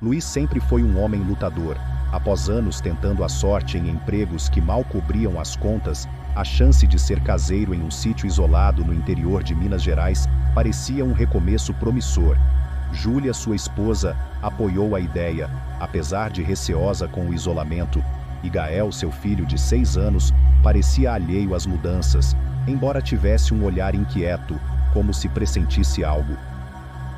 Luiz sempre foi um homem lutador. Após anos tentando a sorte em empregos que mal cobriam as contas, a chance de ser caseiro em um sítio isolado no interior de Minas Gerais parecia um recomeço promissor. Júlia, sua esposa, apoiou a ideia, apesar de receosa com o isolamento, e Gael, seu filho de 6 anos, parecia alheio às mudanças, embora tivesse um olhar inquieto, como se pressentisse algo.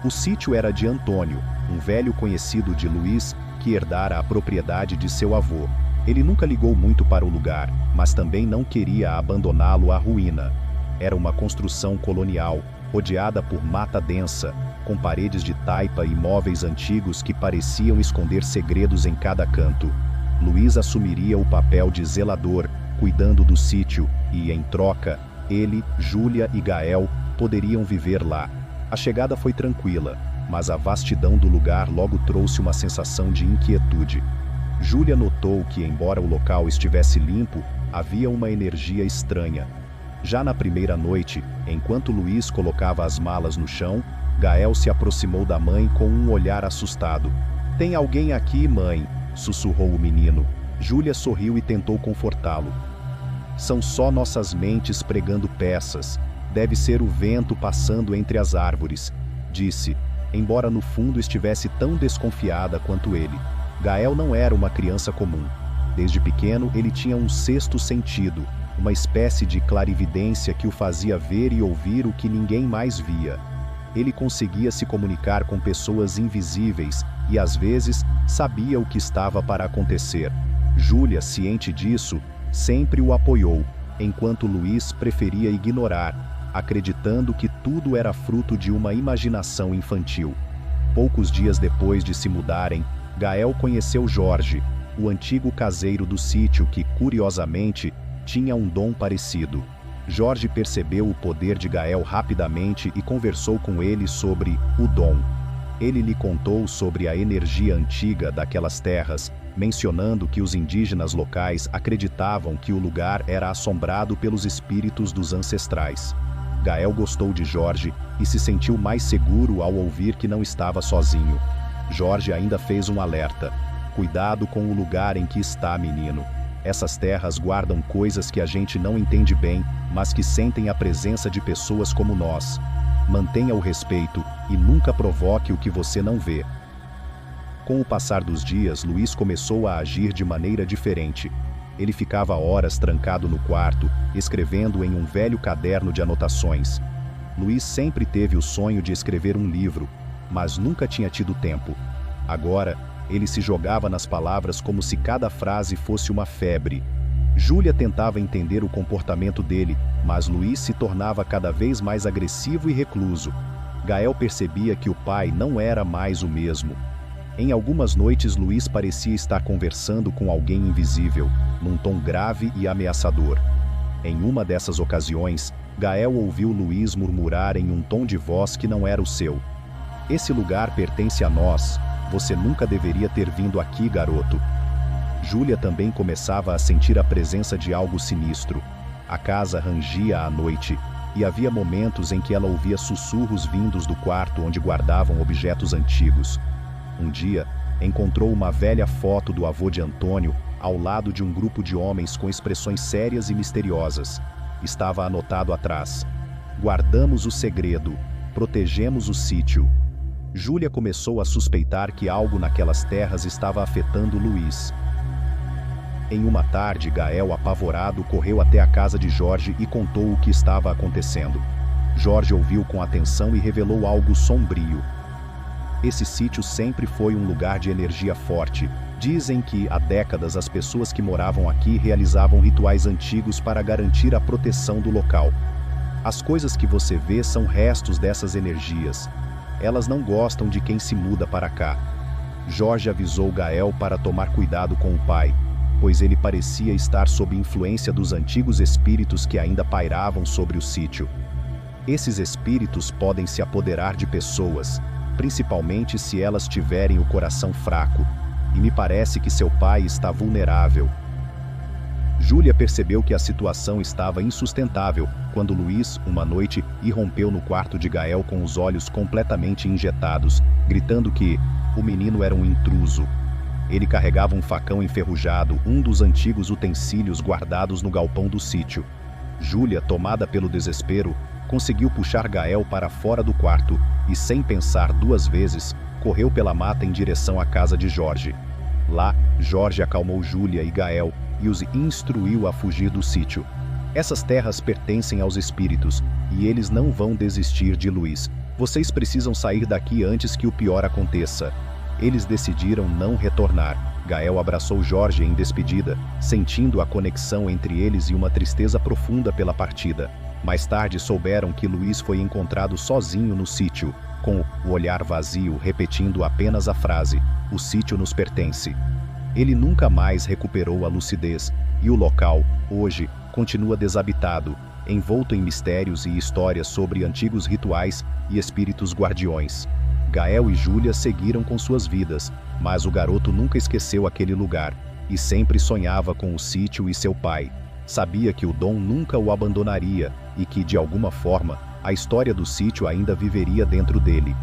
O sítio era de Antônio, um velho conhecido de Luiz, que herdara a propriedade de seu avô. Ele nunca ligou muito para o lugar, mas também não queria abandoná-lo à ruína. Era uma construção colonial, rodeada por mata densa, com paredes de taipa e móveis antigos que pareciam esconder segredos em cada canto. Luiz assumiria o papel de zelador, cuidando do sítio, e, em troca, ele, Júlia e Gael poderiam viver lá. A chegada foi tranquila, mas a vastidão do lugar logo trouxe uma sensação de inquietude. Júlia notou que, embora o local estivesse limpo, havia uma energia estranha. Já na primeira noite, enquanto Luiz colocava as malas no chão, Gael se aproximou da mãe com um olhar assustado. "Tem alguém aqui, mãe?", sussurrou o menino. Júlia sorriu e tentou confortá-lo. "São só nossas mentes pregando peças. Deve ser o vento passando entre as árvores", disse, embora no fundo estivesse tão desconfiada quanto ele. Gael não era uma criança comum. Desde pequeno ele tinha um sexto sentido, uma espécie de clarividência que o fazia ver e ouvir o que ninguém mais via. Ele conseguia se comunicar com pessoas invisíveis e, às vezes, sabia o que estava para acontecer. Júlia, ciente disso, sempre o apoiou, enquanto Luiz preferia ignorar, acreditando que tudo era fruto de uma imaginação infantil. Poucos dias depois de se mudarem, Gael conheceu Jorge, o antigo caseiro do sítio que, curiosamente, tinha um dom parecido. Jorge percebeu o poder de Gael rapidamente e conversou com ele sobre o dom. Ele lhe contou sobre a energia antiga daquelas terras, mencionando que os indígenas locais acreditavam que o lugar era assombrado pelos espíritos dos ancestrais. Gael gostou de Jorge e se sentiu mais seguro ao ouvir que não estava sozinho. Jorge ainda fez um alerta: "Cuidado com o lugar em que está, menino. Essas terras guardam coisas que a gente não entende bem, mas que sentem a presença de pessoas como nós. Mantenha o respeito e nunca provoque o que você não vê." Com o passar dos dias, Luiz começou a agir de maneira diferente. Ele ficava horas trancado no quarto, escrevendo em um velho caderno de anotações. Luiz sempre teve o sonho de escrever um livro, mas nunca tinha tido tempo. Agora, ele se jogava nas palavras como se cada frase fosse uma febre. Júlia tentava entender o comportamento dele, mas Luiz se tornava cada vez mais agressivo e recluso. Gael percebia que o pai não era mais o mesmo. Em algumas noites, Luiz parecia estar conversando com alguém invisível, num tom grave e ameaçador. Em uma dessas ocasiões, Gael ouviu Luiz murmurar em um tom de voz que não era o seu: "Esse lugar pertence a nós. Você nunca deveria ter vindo aqui, garoto." Júlia também começava a sentir a presença de algo sinistro. A casa rangia à noite, e havia momentos em que ela ouvia sussurros vindos do quarto onde guardavam objetos antigos. Um dia, encontrou uma velha foto do avô de Antônio ao lado de um grupo de homens com expressões sérias e misteriosas. Estava anotado atrás: "Guardamos o segredo, protegemos o sítio." Júlia começou a suspeitar que algo naquelas terras estava afetando Luiz. Em uma tarde, Gael, apavorado, correu até a casa de Jorge e contou o que estava acontecendo. Jorge ouviu com atenção e revelou algo sombrio. Esse sítio sempre foi um lugar de energia forte. Dizem que, há décadas, as pessoas que moravam aqui realizavam rituais antigos para garantir a proteção do local. As coisas que você vê são restos dessas energias. Elas não gostam de quem se muda para cá. Jorge avisou Gael para tomar cuidado com o pai, pois ele parecia estar sob influência dos antigos espíritos que ainda pairavam sobre o sítio. Esses espíritos podem se apoderar de pessoas, principalmente se elas tiverem o coração fraco, e me parece que seu pai está vulnerável. Júlia percebeu que a situação estava insustentável quando Luiz, uma noite, irrompeu no quarto de Gael com os olhos completamente injetados, gritando que o menino era um intruso. Ele carregava um facão enferrujado, um dos antigos utensílios guardados no galpão do sítio. Júlia, tomada pelo desespero, conseguiu puxar Gael para fora do quarto e, sem pensar duas vezes, correu pela mata em direção à casa de Jorge. Lá, Jorge acalmou Júlia e Gael e os instruiu a fugir do sítio. Essas terras pertencem aos espíritos e eles não vão desistir de Luiz. Vocês precisam sair daqui antes que o pior aconteça. Eles decidiram não retornar. Gael abraçou Jorge em despedida, sentindo a conexão entre eles e uma tristeza profunda pela partida. Mais tarde souberam que Luiz foi encontrado sozinho no sítio, com o olhar vazio, repetindo apenas a frase: "O sítio nos pertence". Ele nunca mais recuperou a lucidez, e o local, hoje, continua desabitado, envolto em mistérios e histórias sobre antigos rituais e espíritos guardiões. Gael e Júlia seguiram com suas vidas, mas o garoto nunca esqueceu aquele lugar, e sempre sonhava com o sítio e seu pai. Sabia que o Dom nunca o abandonaria, e que, de alguma forma, a história do sítio ainda viveria dentro dele.